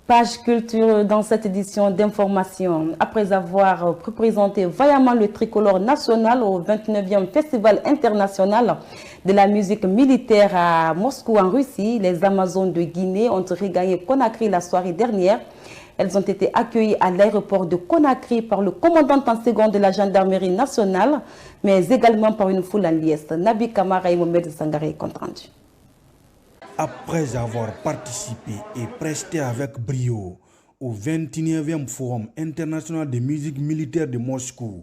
Page culture dans cette édition d'information. Après avoir représenté vaillamment le tricolore national au 29e Festival international de la musique militaire à Moscou en Russie, les Amazones de Guinée ont regagné Conakry la soirée dernière. Elles ont été accueillies à l'aéroport de Conakry par le commandant en second de la gendarmerie nationale, mais également par une foule en liesse. Nabi Kamara et Mohamed Sangaré compte rendu. Après avoir participé et presté avec brio au 29e Forum international de musique militaire de Moscou,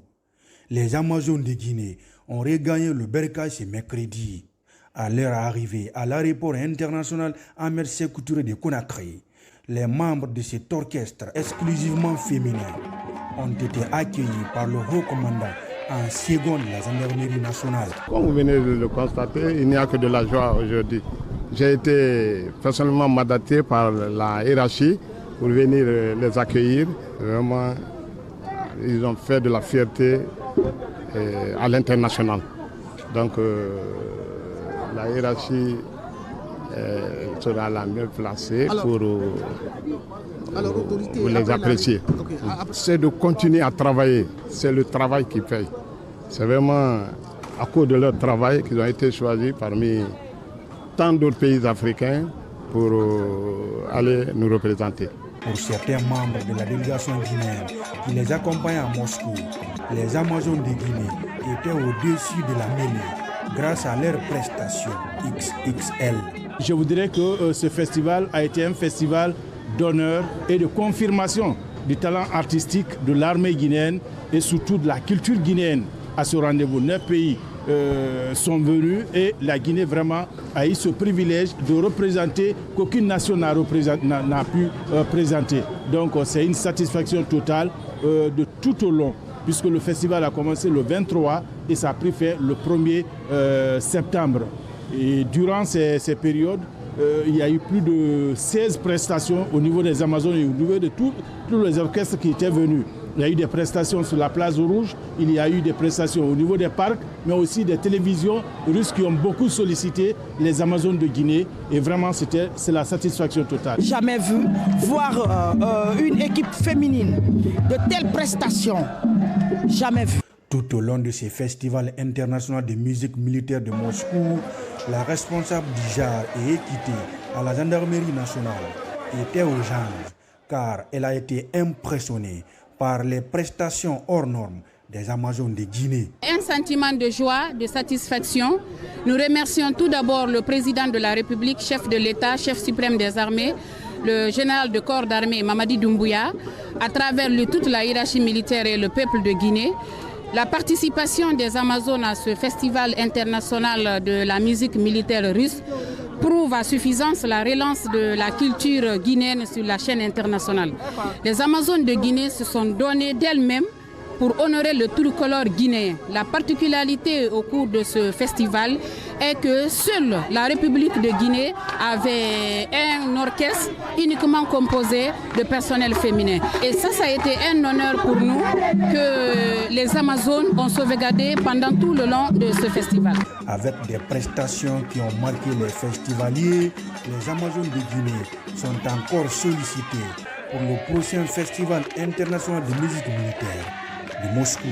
les Amazones de Guinée ont regagné le Bercail ce mercredi. À leur arrivée à l'aéroport international Ahmed Sékou Touré de Conakry, les membres de cet orchestre exclusivement féminin ont été accueillis par le haut commandant en second de la gendarmerie nationale. Comme vous venez de le constater, il n'y a que de la joie aujourd'hui. J'ai été personnellement mandaté par la hiérarchie pour venir les accueillir. Vraiment, ils ont fait de la fierté à l'international. Donc, la hiérarchie sera la mieux placée pour les apprécier. C'est de continuer à travailler. C'est le travail qui paye. C'est vraiment à cause de leur travail qu'ils ont été choisis parmi tant d'autres pays africains pour aller nous représenter. Pour certains membres de la délégation guinéenne qui les accompagnent à Moscou, les Amazones de Guinée étaient au-dessus de la mêlée grâce à leurs prestations XXL. Je vous dirais que ce festival a été un festival d'honneur et de confirmation du talent artistique de l'armée guinéenne et surtout de la culture guinéenne. À ce rendez-vous, 9 pays sont venus et la Guinée vraiment a eu ce privilège de représenter qu'aucune nation n'a pu présenter. Donc c'est une satisfaction totale de tout au long, puisque le festival a commencé le 23 et ça a pris fin le 1er septembre. Et durant ces périodes, il y a eu plus de 16 prestations au niveau des Amazones et au niveau de tous les orchestres qui étaient venus. Il y a eu des prestations sur la place rouge, il y a eu des prestations au niveau des parcs, mais aussi des télévisions russes qui ont beaucoup sollicité les Amazones de Guinée. Et vraiment, c'est la satisfaction totale. Jamais vu voir une équipe féminine de telles prestations. Jamais vu. Tout au long de ces festivals internationaux de musique militaire de Moscou, la responsable du genre et équité à la gendarmerie nationale était aux anges, car elle a été impressionnée par les prestations hors normes des Amazones de Guinée. Un sentiment de joie, de satisfaction. Nous remercions tout d'abord le président de la République, chef de l'État, chef suprême des armées, le général de corps d'armée Mamadi Doumbouya, à travers toute la hiérarchie militaire et le peuple de Guinée. La participation des Amazones à ce festival international de la musique militaire russe prouve à suffisance la relance de la culture guinéenne sur la chaîne internationale. Les Amazones de Guinée se sont données d'elles-mêmes pour honorer le tricolore guinéen. La particularité au cours de ce festival est que seule la République de Guinée avait un orchestre uniquement composé de personnel féminin. Et ça a été un honneur pour nous que les Amazones ont sauvegardé pendant tout le long de ce festival. Avec des prestations qui ont marqué les festivaliers, les Amazones de Guinée sont encore sollicités pour le prochain festival international de musique militaire de Moscou.